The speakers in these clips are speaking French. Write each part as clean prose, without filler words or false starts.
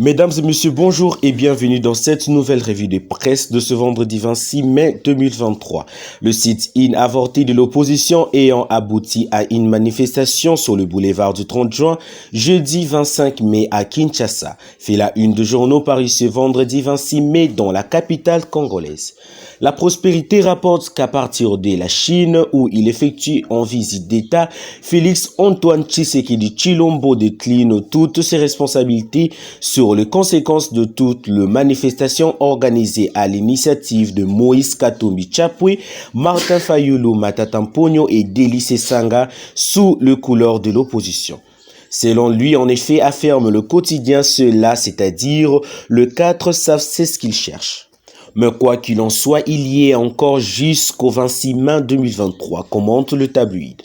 Mesdames et messieurs, bonjour et bienvenue dans cette nouvelle revue de presse de ce vendredi 26 mai 2023. Le sit-in avorté de l'opposition ayant abouti à une manifestation sur le boulevard du 30 juin, jeudi 25 mai à Kinshasa, fait la une de journaux parus ce vendredi 26 mai dans la capitale congolaise. La Prospérité rapporte qu'à partir de la Chine, où il effectue en visite d'État, Félix Antoine Tshisekedi Tshilombo décline toutes ses responsabilités sur les conséquences de toute la manifestation organisée à l'initiative de Moïse Katumbi Tchapwe, Martin Fayulu Matata Mponyo et Délice Sanga sous le couleur de l'opposition. Selon lui, en effet, affirme le quotidien cela, c'est-à-dire le 4 savent c'est ce qu'ils cherchent. Mais quoi qu'il en soit, il y est encore jusqu'au 26 mai 2023, commente le tabloïd.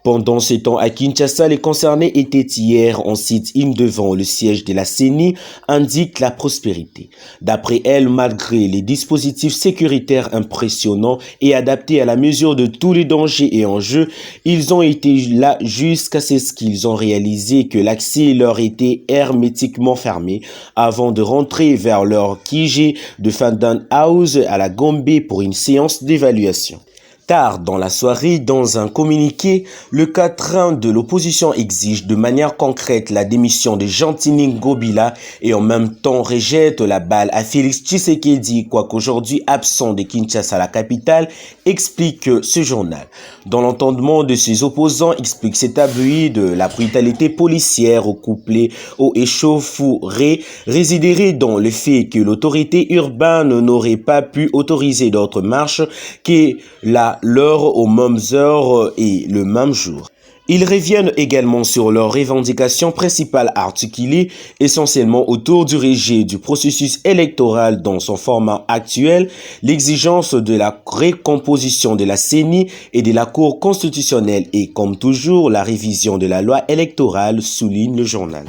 Pendant ce temps, à Kinshasa, les concernés étaient hier en sit-in devant le siège de la CENI, indique la Prospérité. D'après elle, malgré les dispositifs sécuritaires impressionnants et adaptés à la mesure de tous les dangers et enjeux, ils ont été là jusqu'à ce qu'ils ont réalisé que l'accès leur était hermétiquement fermé avant de rentrer vers leur QG de Fandan House à la Gombe pour une séance d'évaluation. Tard dans la soirée, dans un communiqué, le quatrain de l'opposition exige de manière concrète la démission de Gentini Ngobila et en même temps rejette la balle à Félix Tshisekedi, quoiqu'aujourd'hui absent de Kinshasa, la capitale, explique ce journal. Dans l'entendement de ses opposants, explique cet tabloïd, la brutalité policière couplée au échauffourée résiderait dans le fait que l'autorité urbaine n'aurait pas pu autoriser d'autres marches que l'heure aux mêmes heures et le même jour. Ils reviennent également sur leurs revendications principales articulées essentiellement autour du rejet du processus électoral dans son format actuel, l'exigence de la recomposition de la CENI et de la Cour constitutionnelle et, comme toujours, la révision de la loi électorale, souligne le journal.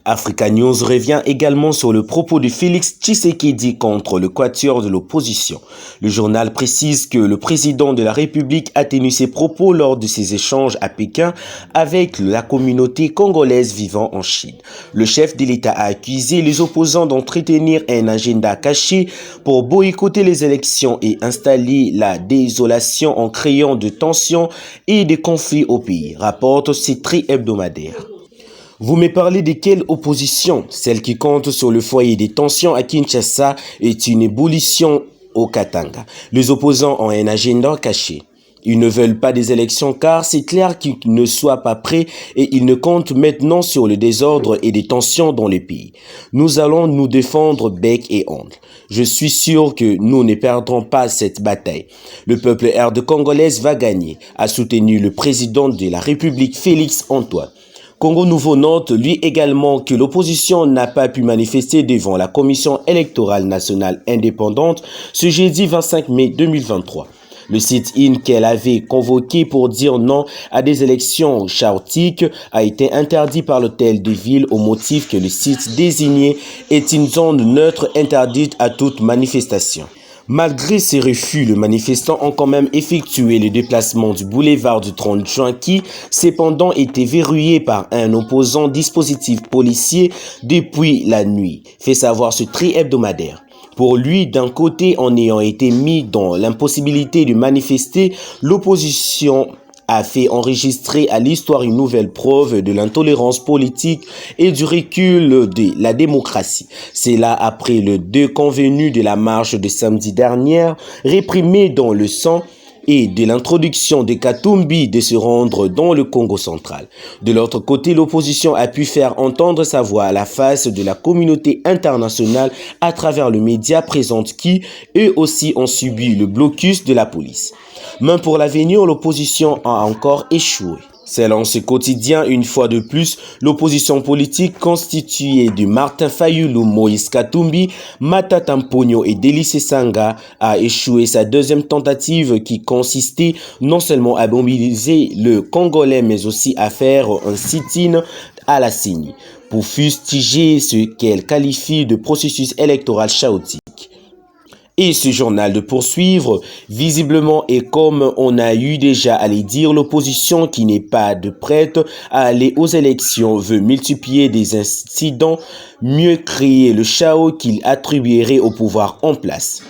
Africa News revient également sur le propos de Félix Tshisekedi contre le quatuor de l'opposition. Le journal précise que le président de la République a tenu ses propos lors de ses échanges à Pékin avec la communauté congolaise vivant en Chine. Le chef de l'État a accusé les opposants d'entretenir un agenda caché pour boycotter les élections et installer la désolation en créant de tensions et des conflits au pays, rapporte Citri hebdomadaire. Vous me parlez de quelle opposition? Celle qui compte sur le foyer des tensions à Kinshasa est une ébullition au Katanga. Les opposants ont un agenda caché. Ils ne veulent pas des élections car c'est clair qu'ils ne soient pas prêts et ils ne comptent maintenant sur le désordre et des tensions dans le pays. Nous allons nous défendre bec et ongle. Je suis sûr que nous ne perdrons pas cette bataille. Le peuple RD congolaise va gagner, a soutenu le président de la République Félix Antoine. Congo Nouveau note, lui également, que l'opposition n'a pas pu manifester devant la Commission électorale nationale indépendante ce jeudi 25 mai 2023. Le sit-in qu'elle avait convoqué pour dire non à des élections chaotiques a été interdit par l'hôtel de ville au motif que le site désigné est une zone neutre interdite à toute manifestation. Malgré ces refus, les manifestants ont quand même effectué le déplacement du boulevard du 30 juin qui, cependant, était verrouillé par un opposant dispositif policier depuis la nuit, fait savoir ce tri hebdomadaire. Pour lui, d'un côté, en ayant été mis dans l'impossibilité de manifester, l'opposition a fait enregistrer à l'histoire une nouvelle preuve de l'intolérance politique et du recul de la démocratie. C'est là après le déconvenu de la marche de samedi dernier, réprimée dans le sang, et de l'introduction des Katumbi de se rendre dans le Congo central. De l'autre côté, l'opposition a pu faire entendre sa voix à la face de la communauté internationale à travers le média présent qui, eux aussi, ont subi le blocus de la police. Même pour l'avenir, l'opposition a encore échoué. Selon ce quotidien, une fois de plus, l'opposition politique constituée de Martin Fayulu, Moïse Katumbi, Matata Mponyo et Délice Sanga a échoué sa deuxième tentative qui consistait non seulement à mobiliser le Congolais mais aussi à faire un sit-in à la CENI pour fustiger ce qu'elle qualifie de processus électoral chaotique. Et ce journal de poursuivre, visiblement, et comme on a eu déjà à le dire, l'opposition qui n'est pas de prête à aller aux élections veut multiplier des incidents, mieux créer le chaos qu'il attribuerait au pouvoir en place.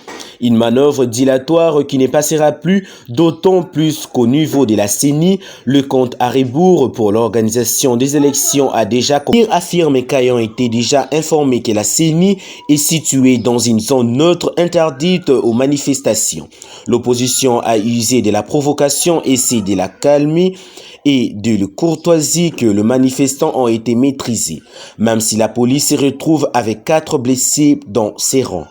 Une manœuvre dilatoire qui ne passera plus, d'autant plus qu'au niveau de la CENI, le compte à rebours pour l'organisation des élections a déjà affirmé qu'ayant été déjà informé que la CENI est située dans une zone neutre interdite aux manifestations. L'opposition a usé de la provocation et c'est de la calmer et de la courtoisie que les manifestants ont été maîtrisés, même si la police se retrouve avec 4 blessés dans ses rangs.